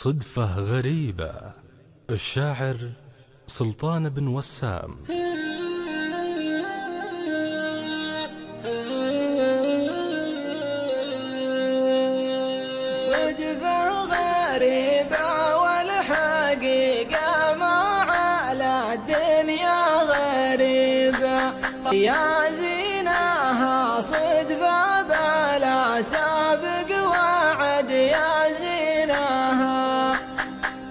صدفة غريبة. الشاعر سلطان بن وسام. صدفة غريبة والحقيقة ما على الدنيا غريبة، يا زينها صدفة بلا سابق وعد، يا زينها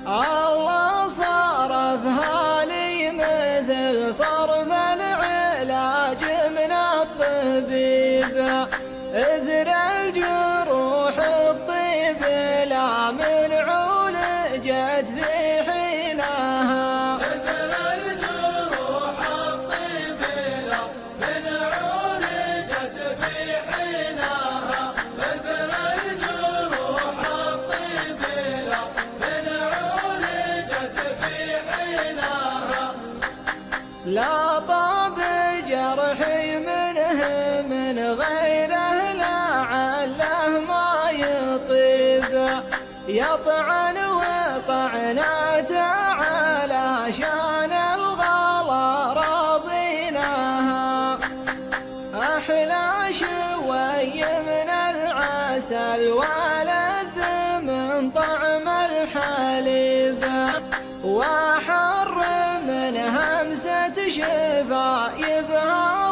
الله صرفها لي مثل صرف العلاج من الطبيب، إثر الجروح الطيب لا من عولجت في حينها، إثر الجروح الطيب لا من عولجت في حينها، إثر الجروح الطيب لا من عولجت في حينها، لا طاب جرحي منه من غيره لعله ما يطيب، يطعن وطعناته علشان الغلا راضيناها، أحلى شوي من العسل ولذ من طعم الحليب، وأحر من همسة شفايفها